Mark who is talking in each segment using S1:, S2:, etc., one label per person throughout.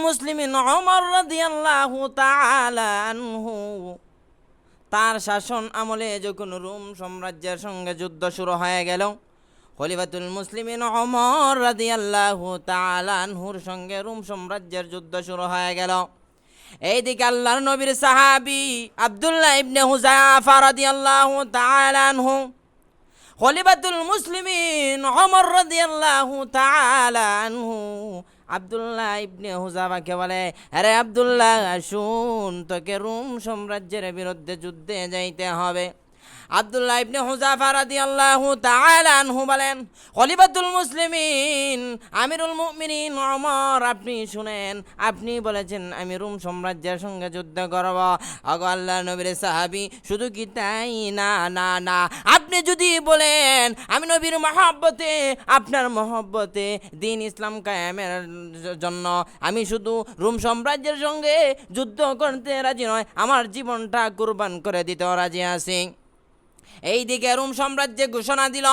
S1: মুসলিমিন ওমর রাদিয়াল্লাহু তাআলা আনহু তার শাসন আমলে যখন রোম সাম্রাজ্যের সঙ্গে যুদ্ধ শুরু হয়ে গেল, খলিফাতুল মুসলিমিন ওমর রাদিয়াল্লাহু তাআলা আনহুর সঙ্গে রোম সাম্রাজ্যের যুদ্ধ শুরু হয়ে গেল। এইদিকে আল্লাহর নবীর সাহাবী আব্দুল্লাহ ইবনে হুযাফা রাদিয়াল্লাহু তাআলা আনহু খলিফাতুল মুসলিমিন ওমর রাদিয়াল্লাহু তাআলা আনহু আব্দুল্লাহ ইবনে হুযাফাকে বলে, আরে আব্দুল্লাহ, শুন, তোকে রোম সাম্রাজ্যের বিরুদ্ধে যুদ্ধে যাইতে হবে। আব্দুল্লাহ ইবনে হুযাফা রাদিয়াল্লাহু তাআলা আনহু বলেন, খলিফাতুল মুসলিমিন আমিরুল মুমিনিন ওমর, আপনি শুনেন, আপনি বলেছেন আমি রোম সাম্রাজ্যের সঙ্গে যুদ্ধ করব। ওগো আল্লাহর নবীর সাহাবী, শুধু কি তাই না, না না, আপনি যদি বলেন আমি নবীর মহব্বতে, আপনার মহব্বতে দ্বীন ইসলাম কায়েমের জন্য আমি শুধু রোম সাম্রাজ্যের সঙ্গে যুদ্ধ করতে রাজি নয়, আমার জীবনটা কুরবান করে দিতে রাজি আছি। এইদিকে রোম সাম্রাজ্যে ঘোষণা দিল,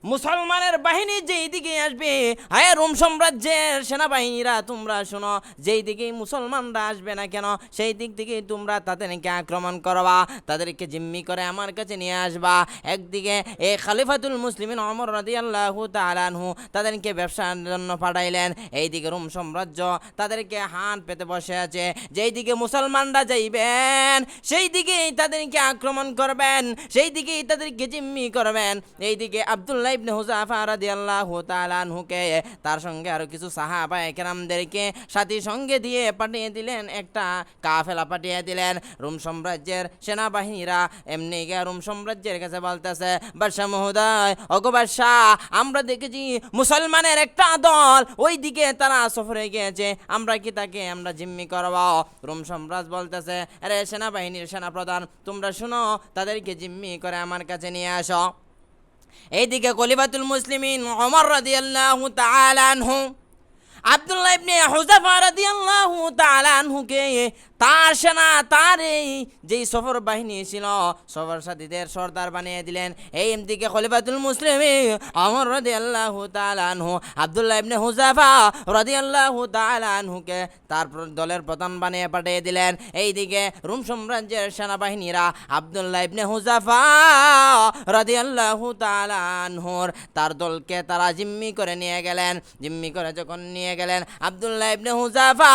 S1: মুসলমানের বাহিনী যেই দিকে আসবে, হ্যাঁ রোম সাম্রাজ্যের সেনাবাহিনীরা তোমরা শোনো, যেই দিকে মুসলমানরা আসবে না কেন সেই দিক থেকে তোমরা তাদেরকে আক্রমণ করবা, তাদেরকে জিম্মি করে আমার কাছে নিয়ে আসবা। একদিকে এই খলিফাতুল মুসলিমিন ওমর রাদিয়াল্লাহু তাআলা আনহু তাদেরকে ব্যবসার জন্য পাঠাইলেন, এইদিকে রোম সাম্রাজ্য তাদেরকে হাত পেতে বসে আছে। যেই দিকে মুসলমানরা যাইবেন সেই দিকেই তাদেরকে আক্রমণ করবেন, সেই দিকেই তাদেরকে জিম্মি করবেন। এইদিকে আব্দুল্লাহ ইবনে হুযাফা রাদিয়াল্লাহু তাআলা আনহুকে তার সঙ্গে আরো কিছু সাহাবা একরামদেরকে সাথী সঙ্গে দিয়ে পাঠিয়ে দিলেন, একটা কাফেলা পাঠিয়ে দিলেন। রোম সাম্রাজ্যের সেনাবাহিনীরা এমনি গিয়ে রোম সাম্রাজ্যের কাছে বলতেছে, বাদশাহ মহোদয়, ওগো বাদশাহ, আমরা দেখেছি মুসলমানের একটা দল ওই দিকে তারা সফরে গিয়েছে, আমরা কি তাকে আমরা জিম্মি করব? রোম সাম্রাজ্য বলতেছে, আরে সেনাবাহিনীর সেনাপ্রধান, তোমরা শুনো, তাদেরকে জিম্মি করে আমার কাছে নিয়ে আসো। এইদিকে খলিফাতুল মুসলিমিন ওমর রাদিয়াল্লাহু তাআলা আনহু আব্দুল্লাহ ইবনে হুযাফা রাদিয়াল্লাহু তাআলা আনহুকে তার সেনা, তার এই যেই সফর বাহিনী ছিল সফর সাথীদের সর্দার বানিয়ে দিলেন। এই দিকে খলিফাতুল মুসলিমিন ওমর রাদিয়াল্লাহু তাআলা আনহু আব্দুল্লাহ ইবনে হুযাফা রাদিয়াল্লাহু তাআলা আনহুকে তার দলের প্রধান বানিয়ে পাঠিয়ে দিলেন। এইদিকে রোম সাম্রাজ্যের সেনাবাহিনীরা আব্দুল্লাহ ইবনে হুযাফা রাদিয়াল্লাহু তাআলা আনহুর তার দলকে তারা জিম্মি করে নিয়ে গেলেন। জিম্মি করে যখন নিয়ে গেলেন, আব্দুল্লাহ ইবনে হুযাফা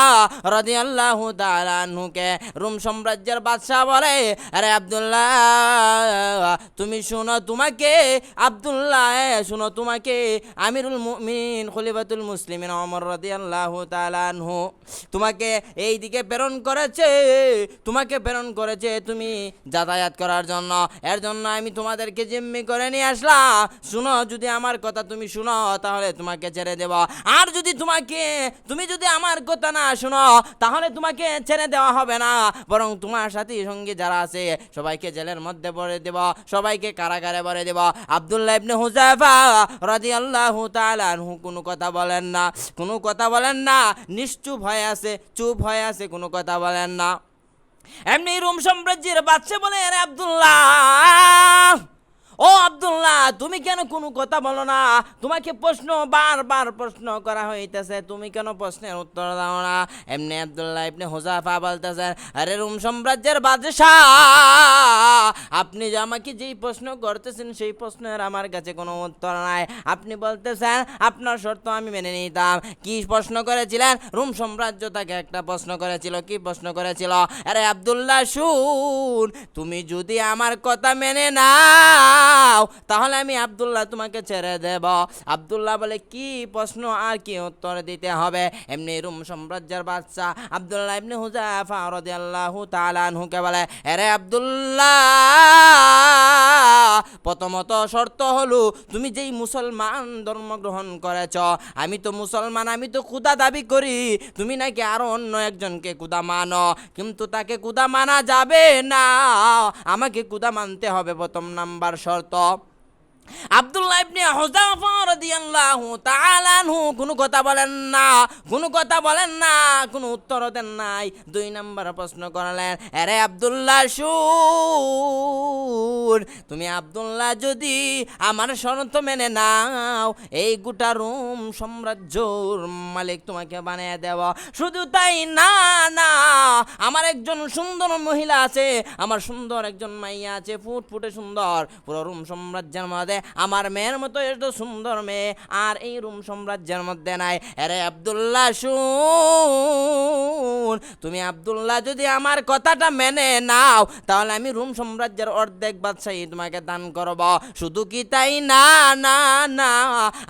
S1: রাদিয়াল্লাহু তাআলা আনহুকে রোম সাম্রাজ্যের বাদশা বলে, আরে আব্দুল্লাহ, তুমি শুনো, তোমাকে আব্দুল্লাহ শুনো, তোমাকে আমিরুল মুমিনিন খলিফাতুল মুসলিমিন ওমর রাদিয়াল্লাহু তাআলা আনহু তোমাকে এই দিকে প্রেরণ করেছে, তোমাকে প্রেরণ করেছে তুমি যাতায়াত করার জন্য, এর জন্য আমি তোমাদেরকে জিম্মি করে নিয়ে আসলাম। শুনো, যদি আমার কথা তুমি শুনো তাহলে তোমাকে ছেড়ে দেব, আর যদি তুমি যদি আমার কথা না শুনো তাহলে তোমাকে ছেড়ে দেওয়া হবে না, বরং তোমার সাথী সঙ্গী যারা আছে সবাইকে জেলের মধ্যে ভরে দেব, সবাইকে কারাগারে ভরে দেব। আব্দুল্লাহ ইবনে হুযাফা রাদিয়াল্লাহু তাআলা আনহু কোনো কথা বলেন না, কোনো কথা বলেন না, নিশ্চুপ হয়ে আছে, চুপ হয়ে আছে, কোনো কথা বলেন না। এমনি রোম সাম্রাজ্যের বাদশা বলে, আরে আব্দুল্লাহ, ও আব্দুল্লাহ, তুমি কেন কোনো কথা বলো না? তোমাকে প্রশ্ন বারবার প্রশ্ন করা হইতেছে, তুমি কেন প্রশ্নের উত্তর দাও না? এমনি আব্দুল্লাহ ইবনে হুযাফা বলতেছেন, আরে রোম সাম্রাজ্যের বাদশাহ, আপনি যে আমাকে যেই প্রশ্ন করতেছেন সেই প্রশ্নের আমার কাছে কোনো উত্তর নাই। আপনি বলতেছেন আপনার শর্ত আমি মেনে নিতাম। কি প্রশ্ন করেছিলেন? রোম সাম্রাজ্য তাকে একটা প্রশ্ন করেছিল। কি প্রশ্ন করেছিল? আরে আব্দুল্লাহ, শুন, তুমি যদি আমার কথা মেনে না তাহলে আমি আব্দুল্লাহ তোমাকে ছেড়ে দেব। আব্দুল্লাহ বলে, কি প্রশ্ন আর কি উত্তর দিতে হবে? এমনি রোম সাম্রাজ্যের বাদশা আব্দুল্লাহ ইবনে হুযাফা রাদিয়াল্লাহু তাআলা আনহুকে বলে, আরে আব্দুল্লাহ, প্রথমত শর্ত হলো তুমি যেই মুসলমান ধর্ম গ্রহণ করেছ, আমি তো মুসলমান, আমি তো খোদা দাবি করি, তুমি নাকি আরো অন্য একজনকে খোদা মানো, কিন্তু তাকে খোদা মানা যাবে না, আমাকে খোদা মানতে হবে, প্রথম নাম্বার শর্ত। আব্দুল্লাহ ইবনে হুযাফা রাদিয়াল্লাহু তাআলা আনহু কোনো কথা বলেন না, কোনো কথা বলেন না, কোনো উত্তর দেন নাই। 2 নম্বর প্রশ্ন করলেন, আরে আব্দুল্লাহ শুন, তুমি আব্দুল্লাহ যদি আমার শর্ত মেনে নাও, এই গোটা রোম সাম্রাজ্যর মালিক তোমাকে বানিয়ে দেব। শুধু তাই না, না, আমার একজন সুন্দর মহিলা আছে, আমার সুন্দর একজন মাইয়া আছে, ফুটফুটে সুন্দর, পুরো রোম সাম্রাজ্যের মধ্যে আমার মেয়ের মতো এত সুন্দর মেয়ে আর এই রোম সাম্রাজ্যের মধ্যে নাই। আরে আব্দুল্লাহ শুন, তুমি আব্দুল্লাহ যদি আমার কথাটা মেনে নাও, তাহলে আমি রোম সাম্রাজ্যের অর্ধেক বাদশাহী তোমাকে দান করব। শুধু কি তাই না, না, না,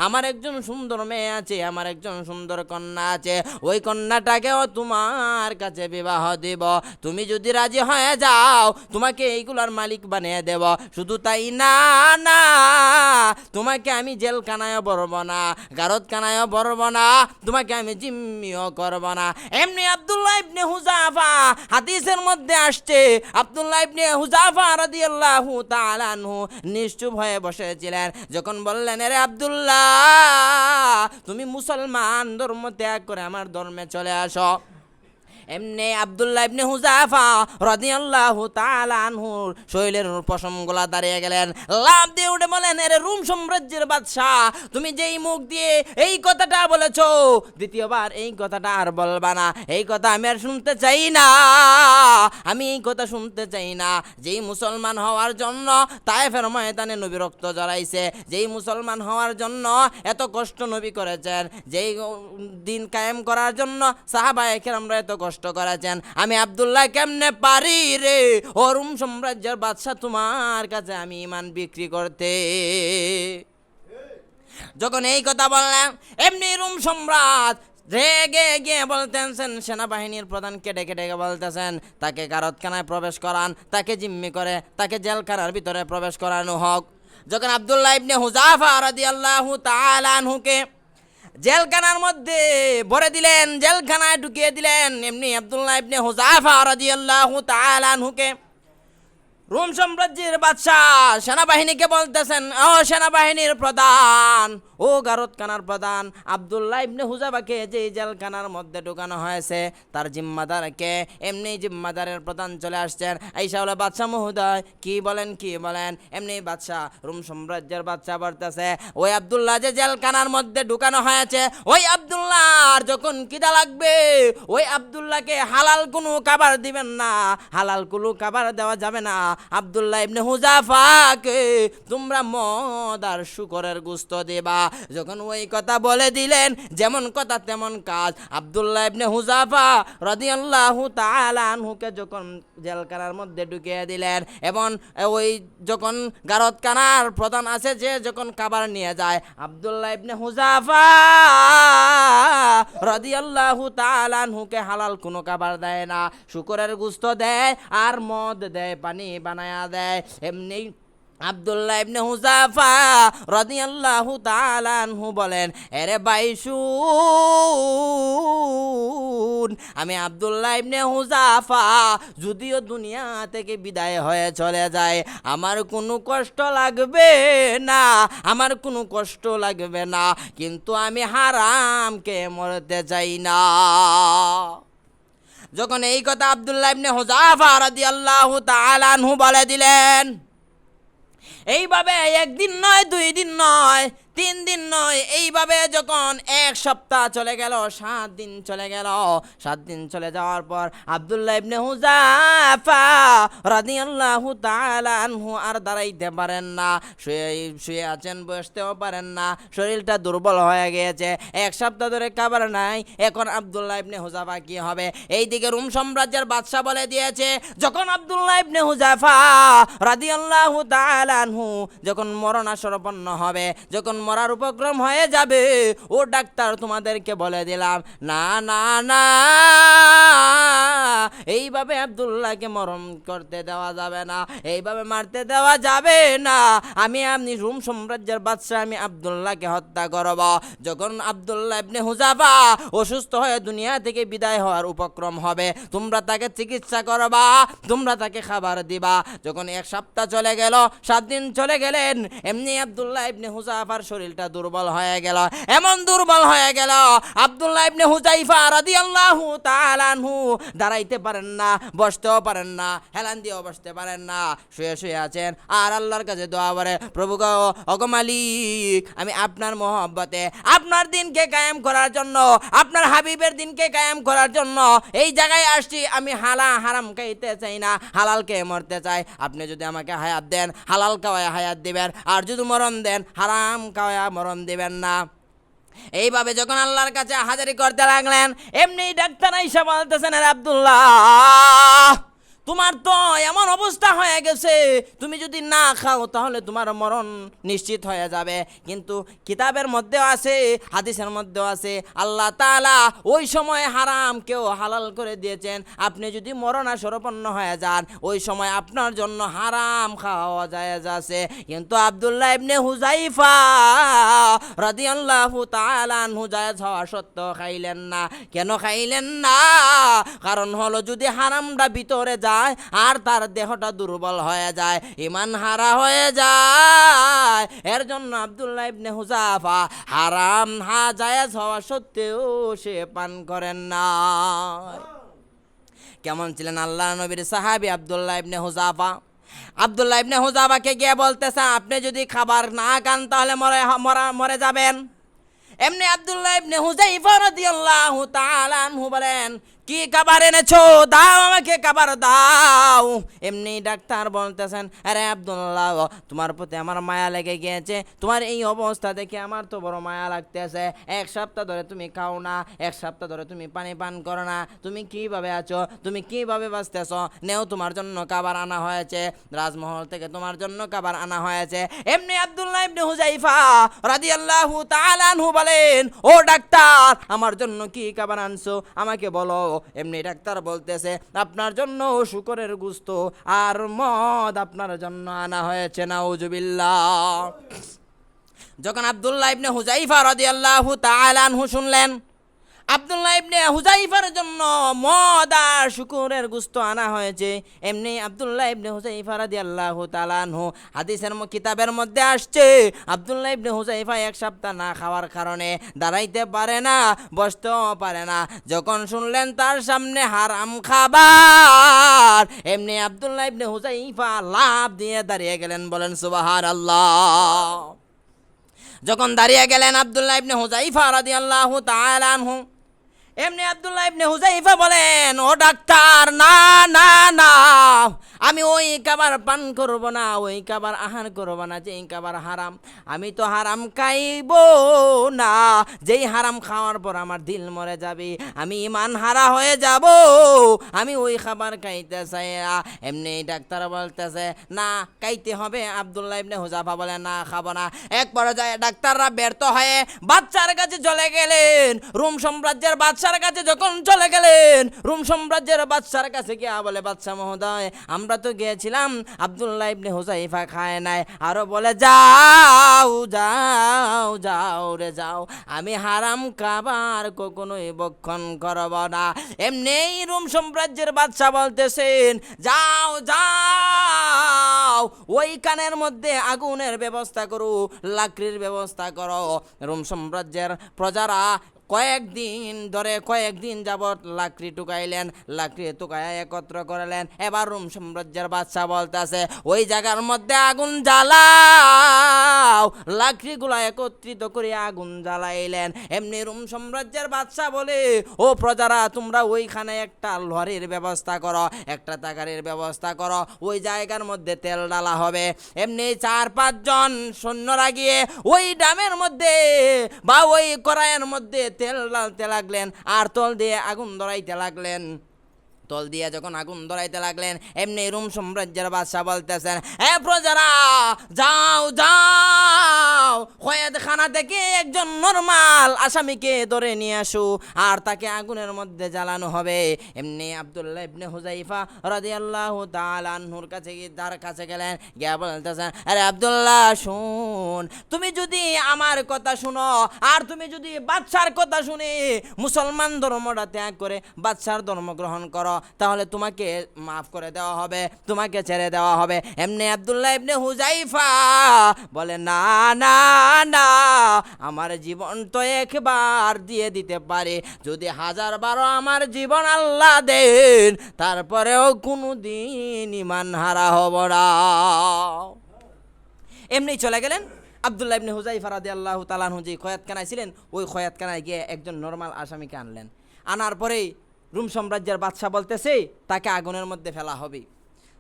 S1: আমার একজন সুন্দর মেয়ে আছে, আমার একজন সুন্দর কন্যা আছে, ওই কন্যাটাকেও তোমার কাছে বিবাহ দেব। তুমি যদি রাজি হয়ে যাও, তোমাকে এইগুলোর মালিক বানিয়ে দেব। শুধু তাই না, না, তোমাকে আমি জেলখানায় ভরব না, গারদখানায় ভরব না, তোমাকে আমি জিম্মিও করব না। এমনি আব্দুল্লাহ ইবনে হুযাফা, হাদিসের মধ্যে আসছে, আব্দুল্লাহ ইবনে হুযাফা রাদিয়াল্লাহু তাআলা আনহু নিশ্চুপ হয়ে বসেছিলেন। যখন বললেন, আরে আব্দুল্লাহ, তুমি মুসলমান ধর্ম ত্যাগ করে আমার ধর্মে চলে আসো, এমনি আব্দুল্লাহ ইবনে হুযাফা রাদিয়াল্লাহু তাআলা আনহুর শরীরের পশমগুলা দাঁড়িয়ে গেলেন, লাফ দিয়ে উঠে বলেন, আরে রোম সাম্রাজ্যের বাদশা, তুমি যেই মুখ দিয়ে এই কথাটা বলেছো, দ্বিতীয়বার এই কথাটা আর বলবা না। এই কথা আমি আর শুনতে চাই না, আমি এই কথা শুনতে চাই না। যেই মুসলমান হওয়ার জন্য তায়েফের ময়দানে নবী রক্ত জড়াইছে, যেই মুসলমান হওয়ার জন্য এত কষ্ট নবী করেছেন, যেই দিন কায়েম করার জন্য সাহাবায়ে কেরামরা এত কষ্ট করেছেন, আমি আব্দুল্লাহ কেমনে পারি রে ও রোম সাম্রাজ্যের বাদশা তোমার কাছে আমি ঈমান বিক্রি করতে? যখন এই কথা বললাম, এমনি রোম সম্রাট রেগে গিয়ে বলতেছেন, সেনাবাহিনীর প্রধানকে ডেকে ডেকে বলতেছেন, তাকে গারদখানায় প্রবেশ করান, তাকে জিম্মি করে তাকে জেলখানার ভিতরে প্রবেশ করানো হোক। যখন আব্দুল্লাহ ইবনে হুযাফা রাদিয়াল্লাহু তাআলা আনহুকে জেলখানার মধ্যে ভরে দিলেন, জেলখানায় ঢুকিয়ে দিলেন, এমনি আব্দুল্লাহ ইবনে হুযাফা রাদিয়াল্লাহু তাআলা আনহুকে রোম সাম্রাজ্যের বাদশাহ সেনাবাহিনীকে বলতেছেন, ও সেনাবাহিনীর প্রধান, ও গারদখানার প্রধান, আব্দুল্লাহ ইবনে হুযাফাকে যে জেলখানার মধ্যে ঢুকানো হয়েছে তার জিম্মাদারকে। এমনি জিম্মাদারের প্রধান চলে আসছেন, আইসা হলো, বাদশাহ মহোদয় কি বলেন, কি বলেন? এমনি বাদশাহ, রোম সাম্রাজ্যের বাদশাহ বলতেছে, ওই আব্দুল্লাহ যে জেলখানার মধ্যে ঢুকানো হয়েছে, ওই আব্দুল্লাহর যখন খিদা লাগবে, ওই আব্দুল্লাহকে হালাল কোনো খাবার দিবেন না, হালাল কোনো খাবার দেওয়া যাবে না। আব্দুল্লাহ ইবনে হুযাফাকে তোমরা মদ আর শুকরের গোশত দেবা। যখন ওই কথা বলে দিলেন, যেমন কথা তেমন কাজ। আব্দুল্লাহ ইবনে হুযাফা রাদিয়াল্লাহু তাআলা আনহুকে যখন জেলখানার মধ্যে ঢুকিয়ে দিলেন, এবং ওই যখন গারদখানার প্রধান আছে যে যখন খাবার নিয়ে যায়, আব্দুল্লাহ ইবনে হুযাফা রাদিয়াল্লাহু তাআলা আনহুকে হালাল কোনো খাবার দেয় না, শুকরের গোশত দেয় আর মদ দেয়, পানি বানায়া দেয়। এমনি আব্দুল্লাহ ইবনে হুযাফা রাদিয়াল্লাহু তাআলা আনহু বলেন, আরে ভাই শুন, আমি আব্দুল্লাহ ইবনে হুযাফা যদিও দুনিয়া থেকে বিদায় হয়ে চলে যায়, আমার কোনো কষ্ট লাগবে না, আমার কোনো কষ্ট লাগবে না, কিন্তু আমি হারামকে মরতে চাই না। যখন এই কথা আব্দুল্লাহ ইবনে হুযাফা রাদিয়াল্লাহু তাআলা আনহু বলে দিলেন, এইভাবে একদিন নয়, 2 দিন নয়, 3 দিন নয়, এইভাবে যখন 1 সপ্তাহ চলে গেল, 7 দিন চলে গেল, 7 দিন চলে যাওয়ার পর আব্দুল্লাহ ইবনে হুযাফা রাদিয়াল্লাহু তাআলা আনহু আর দাঁড়াইতে পারেন না, শুয়ে আছেন, বসতেও পারেন না, শরীরটা দুর্বল হয়ে গিয়েছে, 1 সপ্তাহ ধরে খাবার নাই। এখন আব্দুল্লাহ ইবনে হুযাফা কি হবে? এইদিকে রোম সাম্রাজ্যের বাদশা বলে দিয়েছে, যখন আব্দুল্লাহ ইবনে হুযাফা রাদিয়াল্লাহু তাআলা আনহু যখন মরণাসন্ন হবে, যখন মরার উপক্রম হয়ে যাবে, ও ডাক্তার তোমাদেরকে বলে দিলাম, না, না, না, এই এইভাবে আব্দুল্লাহকে মরণ করতে দেওয়া যাবে না, এইভাবে মারতে দেওয়া যাবে না। আপনি রোম সাম্রাজ্যের বাদশা, আমি আব্দুল্লাহকে হত্যা করব। যখন আব্দুল্লাহ ইবনে হুযাফা অসুস্থ হয়ে দুনিয়া থেকে বিদায় হওয়ার উপক্রম হবে, তোমরা তাকে চিকিৎসা করবা, তোমরা তাকে খাবার দিবা। যখন 1 সপ্তাহ চলে গেল, 7 দিন চলে গেলেন, এমনি আব্দুল্লাহ ইবনে হুযাফার শরীরটা দুর্বল হয়ে গেল। এমন দুর্বল হয়ে গেল, আব্দুল্লাহ ইবনে হুযাইফা রাদিয়াল্লাহু তাআলা আনহু দাঁড়াইতে পারেন না, বসতেও পারেন না, হেলান দিয়েও বসতে পারেন না, শুয়ে শুয়ে আছেন। আর আল্লাহর কাছে দোয়া করে, প্রভু গো, ওগো মালিক, আমি আপনার মহব্বতে আপনার দিনকে কায়েম করার জন্য, আপনার হাবিবের দিনকে কায়েম করার জন্য এই জায়গায় আসছি। আমি হারাম খাইতে চাই না, হালালকে মরতে চাই। আপনি যদি আমাকে হায়াত দেন, হালাল খাওয়ায় হায়াত দিবেন, আর যদি মরণ দেন, হারাম খাওয়ায় মরণ দিবেন না। এইভাবে যখন আল্লাহর কাছে হাজারি করতে লাগলেন, এমনি ডাক্তার আইসা বলতেছেন, আরে আব্দুল্লাহ, তোমার তো এমন অবস্থা হয়ে গেছে, তুমি যদি না খাও তাহলে তোমার মরণ নিশ্চিত হয়ে যাবে। কিন্তু কিতাবের মধ্যেও আছে, হাদিসের মধ্যেও আছে, আল্লাহ তাআলা ওই সময় হারাম কেউ হালাল করে দিয়েছেন। আপনি যদি মরণাসন্ন হয়ে যান, ওই সময় আপনার জন্য হারাম খাওয়া জায়েজ আছে। কিন্তু আব্দুল্লাহ ইবনে হুযাইফা রাদিয়াল্লাহু তাআলা আনহু জায়েজ হওয়া সত্ত্বেও খাইলেন না। কেন খাইলেন না? কারণ হলো, যদি হারামটা ভিতরে যায় আর তার দেহটা দুর্বল হয়ে যায়, ঈমান হারা হয়ে যায়, এর জন্য আব্দুল্লাহ ইবনে হুযাফা হারাম জায়েজ হওয়া সত্ত্বেও সে পান করেন না। কেমন ছিলেন আল্লাহর নবীর সাহাবী আব্দুল্লাহ ইবনে হুযাফা? আব্দুল্লাহ ইবনে হুযাফাকে গিয়ে বলতেছে, আপনি যদি খাবার না খান তাহলে মরে যাবেন। এমনি আব্দুল্লাহ ইবনে হুযাইফা রাদিয়াল্লাহু তাআলা আনহু বলেন, কি খাবার এনেছো? দাও, আমাকে খাবার দাও। এমনি ডাক্তার বলতেছেন, আরে আব্দুল্লাহ, তোমার প্রতি আমার মায়া লেগে গিয়েছে, তোমার এই অবস্থা দেখে আমার তো বড় মায়া লাগতেছে। 1 সপ্তাহ ধরে তুমি খাও না, 1 সপ্তাহ ধরে তুমি পানি পান করো না, তুমি কিভাবে আছো, তুমি কিভাবে বাঁচতেছ? নেও, তোমার জন্য খাবার আনা হয়েছে, রাজমহল থেকে তোমার জন্য খাবার আনা হয়েছে। এমনি আব্দুল্লাহ ইবনে হুযাইফা রাদিয়াল্লাহু তাআলা আনহু বলেন, ও ডাক্তার, আমার জন্য কি খাবার আনছো, আমাকে বলো। এমনি ডাক্তার বলতেছে, আপনার জন্য শুকরের গোশত আর মদ আপনার জন্য আনা হয়েছে। নাউজুবিল্লাহ। যখন আব্দুল্লাহ ইবনে হুযাইফা রাদিয়াল্লাহু তাআলা আনহু শুনলেন আব্দুল্লাহ ইবনে হুযাইফার জন্য মদ আর শুকরের গোশত আনা হয়েছে, এমনি আব্দুল্লাহ ইবনে হুযাইফা রাদিয়াল্লাহু তাআলা আনহু, হাদিসের কিতাবের মধ্যে আসছে, আব্দুল্লাহ ইবনে হুযাইফা 1 সপ্তাহ না খাওয়ার কারণে দাঁড়াইতে পারে না, বসতেও পারে না। যখন শুনলেন তার সামনে হারাম খাবার, এমনি আব্দুল্লাহ ইবনে হুযাইফা লাফ দিয়ে দাঁড়িয়ে গেলেন। বলেন সুবহানাল্লাহ। যখন দাঁড়িয়ে গেলেন আব্দুল্লাহ ইবনে হুযাইফা রাদিয়াল্লাহু তাআলা আনহু, এমনি আব্দুল্লাহ ইবনে হুযাইফা বলেন, ও ডাক্তার, না না না, আমি ওই খাবার পান করব না, ওই খাবার আহার করব না, যেই খাবার হারাম। আমি তো হারাম খাইব না, যেই হারাম খাওয়ার পর আমার দিল মরে যাবে, আমি ঈমান হারা হয়ে যাব, আমি ওই খাবার খাইতে চাই না। এমনি ডাক্তার বলতেছে, না, খাইতে হবে। আব্দুল্লাহ ইবনে হুযাইফা বলে, না, খাবো না। এক পর্যায়ে ডাক্তাররা ব্যর্থ হয়ে বাদশার কাছে চলে গেলেন। রোম সাম্রাজ্যের বাদশার কাছে যখন চলে গেলেন, রোম সাম্রাজ্যের বাদশার কাছে গিয়া বলে, বাদশা মহোদয়, আমরা তো গিয়েছিলাম, আব্দুল্লাহ ইবনে হুযাইফা খায় নাই। আরো বলে, যাও যাও যাও রে যাও, আমি হারাম খাবার কখনোই ভক্ষণ করব না। এমনি রোম সাম্রাজ্যের বাদশা বলতেছেন, যাও যাও, ওই কানের মধ্যে আগুনের ব্যবস্থা করো, লাকড়ির ব্যবস্থা করো। রোম সাম্রাজ্যের প্রজারা কয়েকদিন যাবত লাকড়ি টুকাইলেন, লাকড়ি টুকাইয়া একত্র করলেন। এবার রোম সাম্রাজ্যের বাদশা বলতেছে, ওই জায়গার মধ্যে আগুন জ্বালাও। লাকড়িগুলা একত্রিত করে আগুন জ্বালাইলেন। এমনি রোম সাম্রাজ্যের বাদশা বলে, ও প্রজারা, তোমরা ওইখানে একটা লরির ব্যবস্থা করো, একটা তাগারির ব্যবস্থা করো, ওই জায়গার মধ্যে তেল ডালা হবে। এমনি 4-5 জন সৈন্যরা গিয়ে ওই ডামের মধ্যে বা ওই কড়াইয়ের মধ্যে তেল ঢালতে লাগলেন, আর তল দিয়ে আগুন ধরাইতে লাগলেন। তল দিয়ে যখন আগুন ধরাইতে লাগলেন, এমনি রোম সাম্রাজ্যের বাদশা বলতেছেন, এ প্রজারা, যাও যাও, যাও কয়েদখানা থেকে একজন নরমাল আসামিকে ধরে নিয়ে আসো আর তাকে আগুনের মধ্যে জ্বালানো হবে। এমনি আব্দুল্লাহ ইবনে হুযাইফা রাদিয়াল্লাহু তাআলা আনহুর কাছে তার কাছে গেলেন, গিয়ে বলতেছেন, আরে আব্দুল্লাহ শুন, তুমি যদি আমার কথা শুনো আর তুমি যদি বাদশার কথা শুনে মুসলমান ধর্মটা ত্যাগ করে বাদশার ধর্ম গ্রহণ করো তাহলে তোমাকে মাফ করে দেওয়া হবে, তোমাকে ছেড়ে দেওয়া হবে। এমনি আব্দুল্লাহ ইবনে হুযাইফা বলে, না না না, আমার জীবন তো একবার দিয়ে দিতে পারে, যদি 1000 আমার জীবন আল্লাহ দেন তারপরেও কোনো দিন ঈমান হারা হব না। এমনি চলে গেলেন। আব্দুল্লাহ ইবনে হুযাইফা রাদিয়াল্লাহু তাআলা আনহু যে খয়াতখানায় ছিলেন ওই খয়াতখানায় গিয়ে একজন নরমাল আসামিকে আনলেন। আনার পরেই রোম সাম্রাজ্যের বাদশা বলতেছে তাকে আগুনের মধ্যে ফেলা হবে।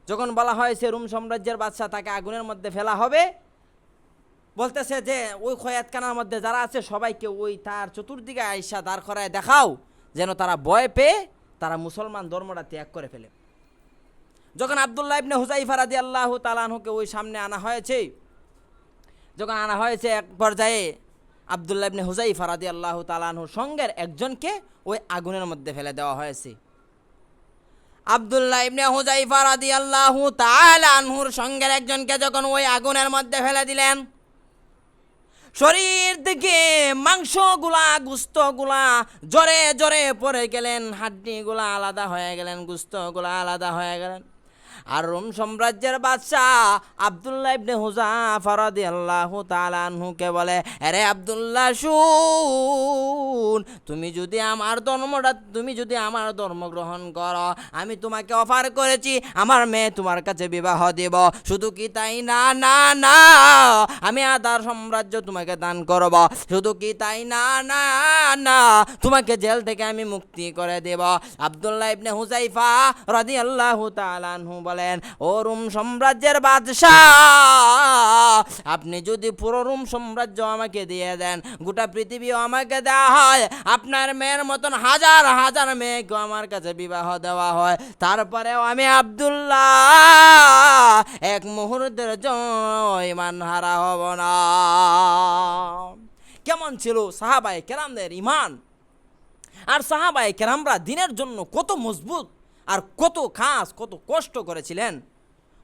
S1: যখন বলা হয়েছে রোম সাম্রাজ্যের বাদশা তাকে আগুনের মধ্যে ফেলা হবে, বলতেছে যে ওই খয়াতখানার মধ্যে যারা আছে সবাইকে ওই তার চতুর্দিকে আইসা দাঁড় করায় দেখাও, যেন তারা ভয় পেয়ে তারা মুসলমান ধর্মটা ত্যাগ করে ফেলে। যখন আব্দুল্লাহ ইবনে হুযাইফা রাদিয়াল্লাহু তাআলা আনহুকে ওই সামনে আনা হয়েছে, যখন আনা হয়েছে এক পর্যায়ে আব্দুল্লাহ ইবনে হুযাইফা রাদিয়াল্লাহু তাআলা আনহুর সঙ্গের একজনকে ওই আগুনের মধ্যে ফেলে দেওয়া হয়েছে। আব্দুল্লাহ ইবনে হুযাইফা রাদিয়াল্লাহু তাআলা আনহুর সঙ্গের একজনকে যখন ওই আগুনের মধ্যে ফেলে দিলেন, শরীর থেকে মাংসগুলা গোশতগুলা জরে জরে পড়ে গেলেন, হাড্ডিগুলা আলাদা হয়ে গেলেন, গোশতগুলা আলাদা হয়ে গেলেন। আর রোম সাম্রাজ্যের বাদশাহ আব্দুল্লাহ ইবনে হুযাইফা রাদিয়াল্লাহু তাআলা আনহুকে বলে, আরে আব্দুল্লাহ শুন, তুমি যদি আমার ধর্ম গ্রহণ করো, আমি তোমাকে অফার করেছি আমার মেয়ে তোমার কাছে বিবাহ দেব। শুধু কি তাই না, না না, আমি আদার সাম্রাজ্য তোমাকে দান করব। শুধু কি তাই না, না না, তোমাকে জেল থেকে আমি মুক্তি করে দেব। আব্দুল্লাহ ইবনে হুযাইফা রাদিয়াল্লাহু তাআলা আনহু বলেন, ও রোম সাম্রাজ্যের বাদশা, আপনি যদি পুরো রোম সাম্রাজ্য আমাকে দিয়ে দেন, গোটা পৃথিবীও আমাকে দেওয়া হয়, আপনার মেয়ের মতন হাজার হাজার মেয়েকেও আমার কাছে বিবাহ দেওয়া হয়, তারপরেও আমি আব্দুল্লাহ এক মুহূর্তের জন্য ঈমান হারা হব না। কেমন ছিল সাহাবায়ে কেরামদের ঈমান! আর সাহাবায়ে কেরামরা দিনের জন্য কত মজবুত আর কত খাস, কত কষ্ট করেছিলেন।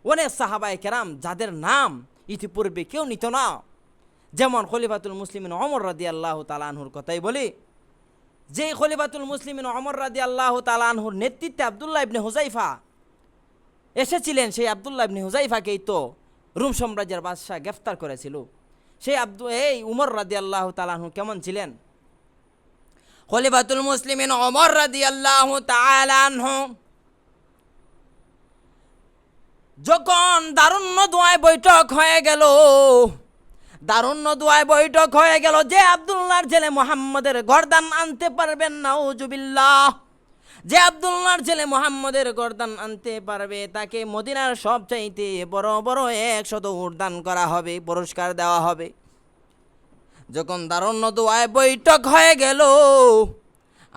S1: অনেক সাহাবায়ে কেরাম যাদের নাম ইতিপূর্বে কেউ নিত না, যেমন খলিফাতুল মুসলিমিন ওমর রাদিয়াল্লাহু তাআলা আনহুর কথাই বলি। যেই খলিফাতুল মুসলিমিন ওমর রাদিয়াল্লাহু তাআলা আনহুর নেতৃত্বে আব্দুল্লাহ ইবনে হুযাইফা এসেছিলেন, সেই আব্দুল্লাহ ইবনে হুযাইফাকেই তো রোম সাম্রাজ্যের বাদশা গ্রেফতার করেছিল। সেই উমর রাদিয়াল্লাহু তাআলা আনহু কেমন ছিলেন? খলিফাতুল মুসলিমিন ওমর রাদিয়াল্লাহু তাআলা আনহু যখন দারুণ্য দোয়ায় বৈঠক হয়ে গেল যে আব্দুল্লাহর ছেলে মুহাম্মদের গর্দান আনতে পারবেন, নাউজুবিল্লাহ, যে আব্দুল্লাহর ছেলে মুহাম্মদের গর্দান আনতে পারবে তাকে মদিনার সবচাইতে বড় বড় 100 উট দান করা হবে, পুরস্কার দেওয়া হবে। যখন দারুণ্য দোয়ায় বৈঠক হয়ে গেল,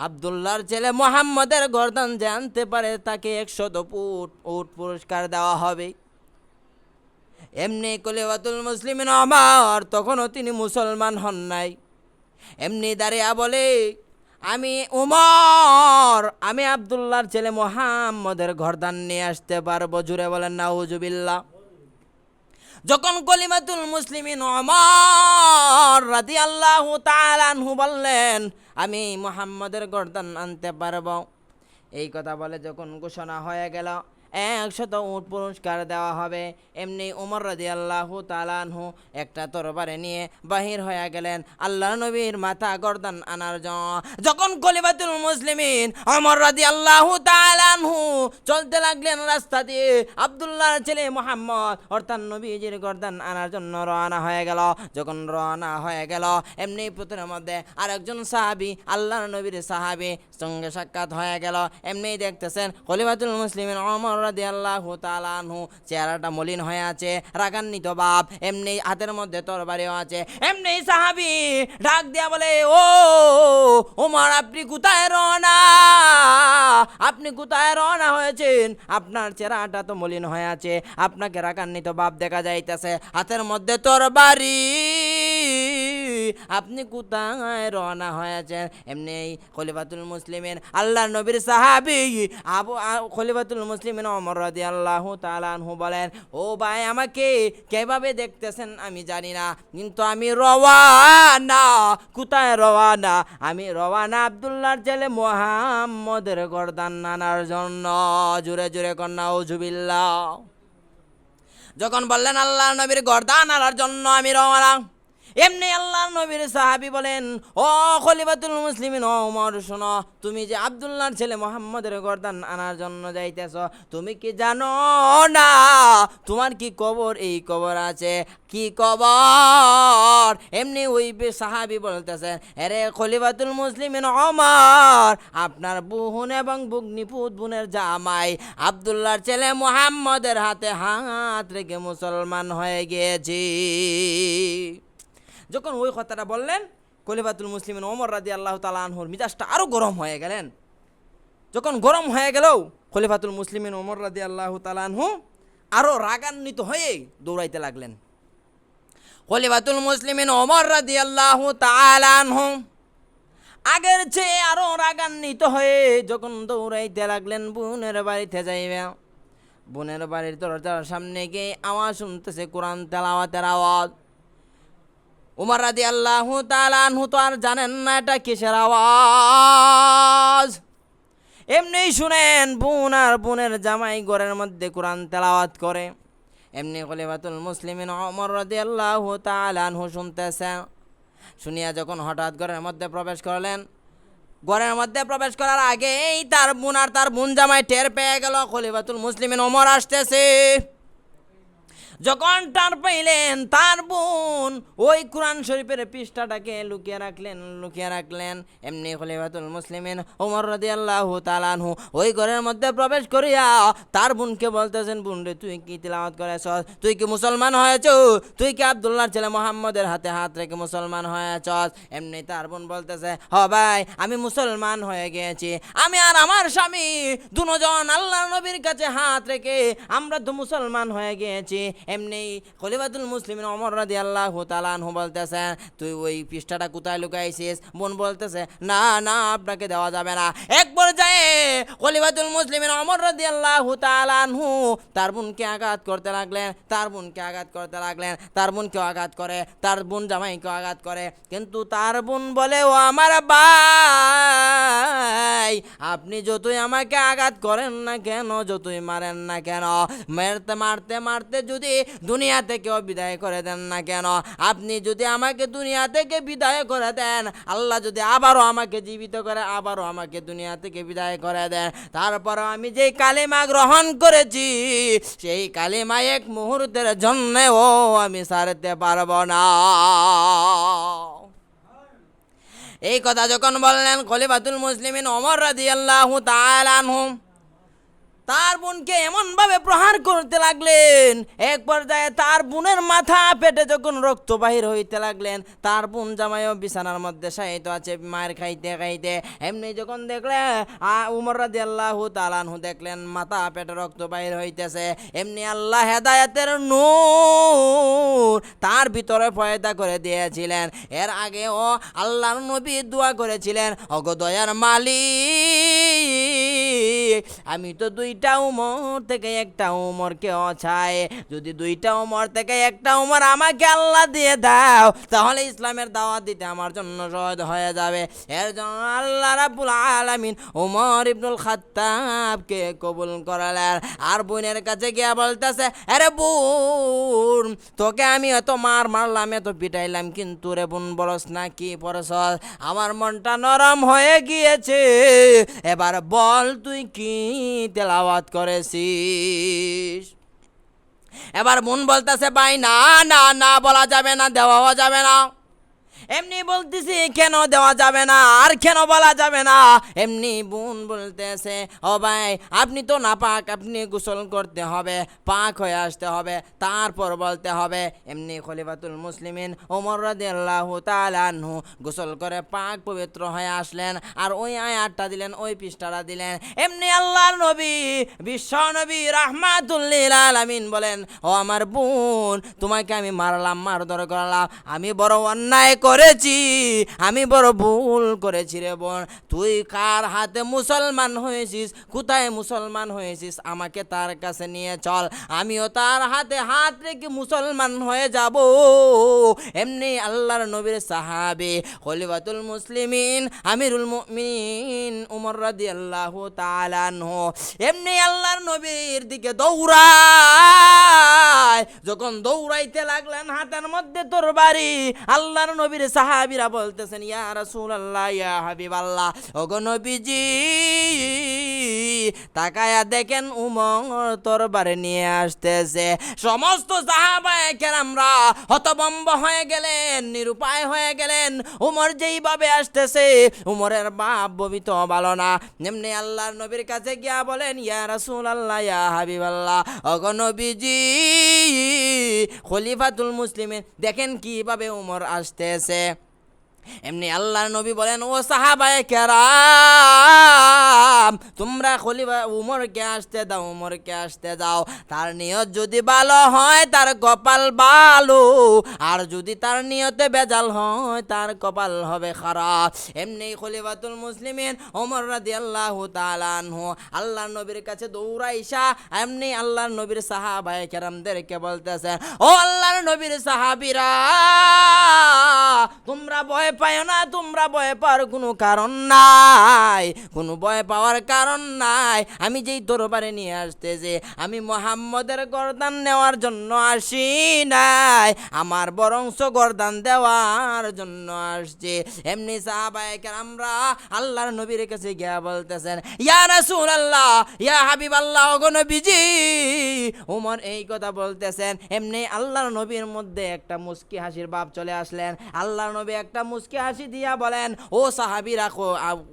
S1: আব্দুল্লাহর ছেলে মুহাম্মদের গর্দান যে আনতে পারে তাকে 100 উট পুরস্কার দেওয়া হবে। এমনি খলিফাতুল মুসলিমিন ওমর তখনও তিনি মুসলমান হন নাই, এমনি দাঁড়িয়ে বলে, আমি উমর, আমি আব্দুল্লাহর ছেলে মুহাম্মদের গর্দান নিয়ে আসতে পারবো। জুড়ে বলেন নাউজুবিল্লাহ। যখন খলিফাতুল মুসলিমিন ওমর রাদিয়াল্লাহু তাআলা আনহু বললেন, আমি মুহাম্মদের গর্দান আনতে পারবো, এই কথা বলে যখন ঘোষণা হয়ে গেল 100 উট পুরস্কার দেওয়া হবে, এমনি উমর রাদিয়াল্লাহু তাআলা আনহু একটা তরবারি নিয়ে বাহির হয়ে গেলেন আল্লাহর নবীর মাথা গর্দান আনার জন্য। যখন খলিফাতুল মুসলিমিন উমর রাদিয়াল্লাহু তাআলা আনহু চলতে লাগলেন রাস্তা দিয়ে, আব্দুল্লাহর ছেলে মুহাম্মদ অর্থাৎ নবীজির গর্দান আনার জন্য রওনা হয়ে গেল। যখন রওনা হয়ে গেল, এমনি পথের মধ্যে আরেকজন সাহাবী, আল্লাহর নবীর সাহাবী সঙ্গে সাক্ষাৎ হয়ে গেল। এমনি দেখতেছেন খলিফাতুল মুসলিমিন উমর রাদিয়াল্লাহু তাআলা আনহু চেহারাটা মলিন হয়ে আছে, রাগান্বিত ভাব, এমনি হাতের মধ্যে তরবারিও আছে। এমনি সাহাবী ডাক দিয়া বলে, ও ওমর, আপনি কোথায় রওনা হয়েছেন? আপনার চেহারাটা তো মলিন হয়ে আছে, আপনাকে রাগান্বিত ভাব দেখা যাইতেছে, হাতের মধ্যে তরবারি, আপনি কোথায় রওনা হয়েছেন? এমনি খলিফাতুল মুসলিমিন আল্লাহর নবীর সাহাবী খলিফাতুল মুসলিমিন ওমর রাদিয়াল্লাহু তাআলা আনহু বলেন, ও ভাই, আমাকে কিভাবে দেখতেছেন আমি জানি না, কিন্তু আমি রওয়ানা। কোথায় রওয়ানা? আমি রওয়ানা আব্দুল্লাহর ছেলে মুহাম্মদের গর্দান আনার জন্য। জোরে জোরে কন্যা আউযুবিল্লাহ। যখন বললেন আল্লাহর নবীর গর্দান আনার জন্য আমি রওয়ানা, এমনি আল্লাহর নবীর সাহাবী বলেন, ও খলিফাতুল মুসলিমিন ওমর, শোনো, তুমি যে আব্দুল্লাহর ছেলে মুহাম্মদের গর্দান আনার জন্য যাইতেছ, তুমি কি জানো না তোমার কি কবর? এই কবর আছে। কি কবর? এমনি ওই সাহাবী বলতেছেন, আরে খলিফাতুল মুসলিমিন ওমর, আপনার বোন এবং ভগ্নিপুত বোনের জামাই আব্দুল্লাহর ছেলে মুহাম্মদের হাতে হাত রেখে মুসলমান হয়ে গিয়েছি। যখন ওই কথাটা বললেন, খলিফাতুল মুসলিমিন ওমর রাদিয়াল্লাহু তাআলা আনহুর মিজাজটা আরো গরম হয়ে গেলেন। যখন গরম হয়ে গেল, খলিফাতুল মুসলিমিন ওমর রাদিয়াল্লাহু তাআলা আনহু আরো রাগান্বিত হয়ে দৌড়াইতে লাগলেন। খলিফাতুল মুসলিমিন ওমর রাদিয়াল্লাহু তাআলা আনহু আগের চেয়ে আরো রাগান্বিত হয়ে যখন দৌড়াইতে লাগলেন বোনের বাড়িতে যাইবে, বোনের বাড়ির দরজার সামনে গিয়ে আওয়াজ শুনতেছে, কোরআন তেলাওয়াতের আওয়াজ। উমর রাদিয়াল্লাহু তাআলা আনহু তো আর জানেন না এটা কিসের আওয়াজ। এমনি শুনেন বোন আর বোনের জামাই ঘরের মধ্যে কোরআন তেলাওয়াত করে। এমনি খলিফাতুল মুসলিমিন ওমর রাদিয়াল্লাহু তাআলা আনহু শুনতেছেন। শুনিয়া যখন হঠাৎ ঘরের মধ্যে প্রবেশ করলেন, ঘরের মধ্যে প্রবেশ করার আগেই তার বোন আর তার বোন জামাই টের পেয়ে গেল খলিফাতুল মুসলিমিন ওমর আসতেছে। যখন টার পাইলেন, তার বোন ওই কোরআন শরীফের পৃষ্ঠাটাকে লুকিয়ে রাখলেন। এমনি খলিফাতুল মুসলিমিন ওমর রাদিয়াল্লাহু তাআলা আনহু ওই ঘরের মধ্যে প্রবেশ করিয়া তার বোনকে বলতেছেন, বোন রে, তুই কি তিলাওয়াত করেছ? তুই কি মুসলমান হয়েছ? তুই কি আব্দুল্লাহর ছেলে মুহাম্মদের হাতে হাত রেখে মুসলমান হয়েছ? এমনি তার বোন বলতেছে, হ ভাই, আমি মুসলমান হয়ে গিয়েছি। আমি আর আমার স্বামী দুজন আল্লাহর নবীর কাছে হাত রেখে আমরা তো মুসলমান হয়ে গিয়েছি। এমনি খলিফাতুল মুসলিমিন ওমর রাদিয়াল্লাহু তাআলা আনহু বলতেছেন, তুই ওই পৃষ্ঠাটা কোথায় লুকাইছিস? বোন বলতেছে, না না, আপনাকে দেওয়া যাবে না। এক পর্যায়ে খলিফাতুল মুসলিমিন ওমর রাদিয়াল্লাহু তাআলা আনহু তার বোনকে আঘাত করতে লাগলেন, তার বোনকেও আঘাত করে, তার বোন জামাইকেও আঘাত করে। কিন্তু তার বোন বলে, ও আমার ভাই, আপনি যতই আমাকে আঘাত করেন না কেন, যতই মারেন না কেন, মারতে মারতে যদি দুনিয়া থেকেও বিদায় করে দেন না কেন, আপনি যদি আমাকে দুনিয়া থেকে বিদায় করে দেন, আল্লাহ যদি আবারও আমাকে জীবিত করে আবারও আমাকে দুনিয়া থেকে বিদায় করে দেন, তারপরও আমি যেই কালিমা গ্রহণ করেছি সেই কালিমা এক মুহূর্তের জন্যও আমি ছাড়তে পারবো না। এই কথা যখন বললেন খলিফাতুল মুসলিমিন ওমর রাদিয়াল্লাহু তাআলা আনহু তার বোনকে এমনভাবে প্রহার করতে লাগলেন, এক পর্যায়ে তার বোনের মাথা পেটে যখন রক্ত বাহির হইতে লাগলেন, তার বোন জামাইও বিছানার মধ্যে শায়িত আছে মায়ের খাইতে। এমনি যখন দেখলেন উমর রাদিয়াল্লাহু তাআলা আনহু দেখলেন মাথা পেটে রক্ত বাহির হইতেছে, এমনি আল্লাহ হেদায়েতের নূর তার ভিতরে পয়দা করে দিয়েছিলেন। এর আগেও আল্লাহর নবী দোয়া করেছিলেন, ওগো দয়ার মালিক, আমি তো দুইটা উমর থেকে একটা উমরকে চাই, যদি দুইটা উমর থেকে একটা উমর আমাকে আল্লাহ দিয়ে দাও, তাহলে ইসলামের দাওয়াত দিতে আমার জন্য সহজ হয়ে যাবে। এর জন্য আল্লাহ রাব্বুল আলামিন উমর ইবনুল খাত্তাবকে কবুল করালেন। আর বোনের কাছে গিয়া বলতেছে, আরে বোন, তোকে আমি এত মারলাম, এত পিটাইলাম, কিন্তু রে বোন বলস না কি পরস, আমার মনটা নরম হয়ে গিয়েছে। এবার বল তুই কি তেলাওয়াত করেছিস? এবার বোন বলতেছে, ভাই না না না, বলা যাবে না, দেওয়া যাবে না। এমনি বলতেছি, কেন দেওয়া যাবে না আর কেন বলা যাবে না? এমনি বোন বলতেছে, ও ভাই, আপনি তো নাপাক, আপনি গোসল করতে হবে, পাক হয়ে আসতে হবে, তারপর বলতে হবে। এমনি খলিফাতুল মুসলিমিন ওমর রাদিয়াল্লাহু তাআলা আনহু গোসল করে পাক পবিত্র হয়ে আসলেন, আর ওই আয়াতটা দিলেন, ওই পৃষ্ঠাটা দিলেন। এমনি আল্লাহর নবী, বিশ্ব নবী রাহমাতুল লিল আলামিন বলেন, ও আমার বোন, তোমাকে আমি মারলাম, মারধর করলাম, আমি বড় অন্যায় করেছি, আমি বড় ভুল করেছি রে বোন। তুই কার হাতে মুসলমান হয়েছিস, কোথায় মুসলমান হয়েছিস, আমাকে তার কাছে নিয়ে চল, আমিও তার হাতে হাত রেখে মুসলমান হয়ে যাব। এমনি আল্লাহর নবীর সাহাবী খলিফাতুল মুসলিমিন আমিরুল মুমিনিন উমর রাদিয়াল্লাহু তাআলা আনহু এমনি আল্লাহর নবীর দিকে দৌড়ায়। যখন দৌড়াইতে লাগলেন, হাতের মধ্যে তরবারি, আল্লাহর নবীর সাহাবীরা বলতেছেন, ইয়া রাসূলুল্লাহ, ইয়া হাবিবাল্লাহ, ওগো নবীজি, তাকায়া দেখেন উমর তরবারি নিয়ে আসতেছে। সমস্ত সাহাবায়ে কেরামরা হতভম্ব হয়ে গেলেন, নিরুপায় হয়ে গেলেন। উমর যেইভাবে আসতেছে, উমরের বাপ ববিত ভালো না। এমনি আল্লাহর নবীর কাছে গিয়া বলেন, ইয়া রাসূলুল্লাহ, ইয়া হাবিবাল্লাহ, ওগো নবীজি, খলিফাতুল মুসলিমিন দেখেন কিভাবে উমর আসতেছে। এমনি আল্লাহর নবী বলেন, ও সাহাবায়ে কেরাম, তোমরা খলিফা উমরকে আসতে দাও, উমরকে আসতে দাও। তার নিয়ত যদি ভালো হয় তার কপাল ভালো, আর যদি তার নিয়তে বেজাল হয় তার কপাল হবে খারাপ। এমনি খলিফাতুল মুসলিমিন ওমর রাদিয়াল্লাহু তাআলা আনহু আল্লাহর নবীর কাছে দৌড়াইসা এমনি আল্লাহর নবীর সাহাবায়ে কেরামদেরকে বলতেছেন, ও আল্লাহর নবীর সাহাবীরা, তোমরা ভয় পায় না, তোমরা ভয় পাওয়ার কোনো কারণ নাই, কোনো ভয় পাওয়ার কারণ নাই। আমি যেই তরবারি নিয়ে আসতেছি, আমি মুহাম্মদের গর্দান নেওয়ার জন্য আসি নাই, আমার বরংস গর্দান দেওয়ার জন্য আসছি। এমনি সাহাবায়ে কেরামরা আল্লাহর নবীর কাছে গিয়া বলতেছেন, ইয়া রাসূলুল্লাহ, ইয়া হাবিবাল্লাহ, ওগো নবীজি। ওমর এই কথা বলতেছেন, এমনি আল্লাহর নবীর মধ্যে একটা মুস্কি হাসির ভাব চলে আসলেন। আল্লাহর নবী একটা মুস্কি হাসি দিয়া বলেন, ও সাহাবীরা,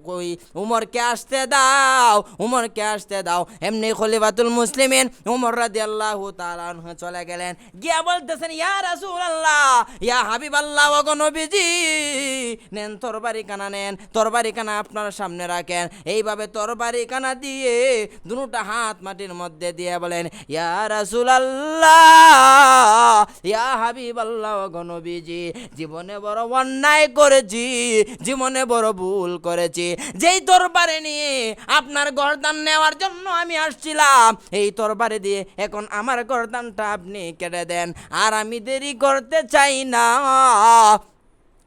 S1: কই উমরকে আসতে দাও, উমরকে আসতে দাও। এমনি খলিফাতুল মুসলিমিন উমর রাদিয়াল্লাহু তাআলা আনহু চলে গেলেন, গিয়া বলতেছেন, ইয়া রাসূলুল্লাহ, ইয়া হাবিবাল্লাহ, ওগো নবীজি, নেন তরবারি কানা, নেন তরবারি কানা আপনার সামনে রাখেন। এইভাবে তরবারি কানা দিয়ে দুটা হাত মাটির মধ্যে দিয়ে বলেন, ইয়া রাসূলুল্লাহ, ইয়া হাবিবাল্লাহ, ওগো নবীজি, জীবনে বড় অন্যায় করেছি, জীবনে বড় ভুল করেছি। যেই তরবারি নিয়ে আপনার গর্দান নেওয়ার জন্য আমি আসছিলাম, এই তরবারি দিয়ে এখন আমার গর্দানটা আপনি কেটে দেন। আর আমি দেরি করতে চাই না,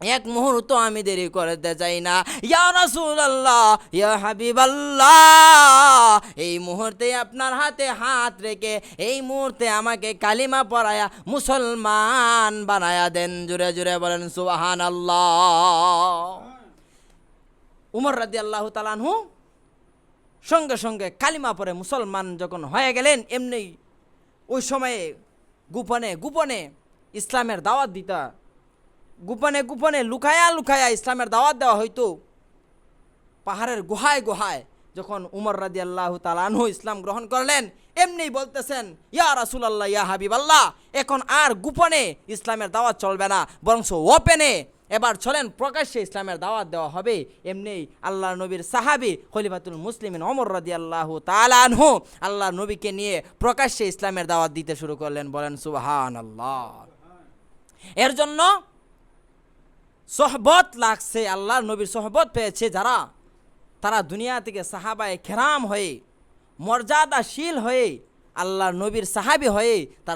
S1: এক মুহূর্ত আমি দেরি করতে চাই না। ইয়া রাসূলুল্লাহ, ইয়া হাবিবাল্লাহ, এই মুহূর্তে আপনার হাতে হাত রেখে এই মুহূর্তে আমাকে কালিমা পড়ায়া মুসলমান বানায়া দেন। জুড়ে জুড়ে বলেন সুবহানাল্লাহ। উমর রাদিয়াল্লাহু তাআলা আনহু সঙ্গে সঙ্গে কালিমা পড়ে মুসলমান যখন হয়ে গেলেন, এমনি ওই সময়ে গোপনে গোপনে ইসলামের দাওয়াত দিতা, গোপনে গোপনে লুকায়া লুকায়া ইসলামের দাওয়াত দেওয়া হইতো। পাহাড়ের গুহায় গুহায় যখন উমর রাদিয়াল্লাহু তাআলা আনহু ইসলাম গ্রহণ করলেন, এমনি বলতেছেন, ইয়া রাসূলুল্লাহ, ইয়া হাবিবাল্লাহ, এখন আর গোপনে ইসলামের দাওয়াত চলবে না, বরং ওপেনে এবার চলেন প্রকাশ্যে ইসলামের দাওয়াত দেওয়া হবে। এমনি আল্লাহর নবীর সাহাবী খলিফাতুল মুসলিমিন ওমর রাদিয়াল্লাহু তাআলা আনহু আল্লাহর নবীকে নিয়ে প্রকাশ্যে ইসলামের দাওয়াত দিতে শুরু করলেন। বলেন সুবহানাল্লাহ। এর জন্য সোহবত লাগছে, আল্লাহর নবীর সোহবত পেয়েছে যারা, তারা দুনিয়া থেকে সাহাবায়ে কেরাম হয়ে, মর্যাদাশীল হয়ে, আল্লাহর নবীর সাহাবী হয়ে তারা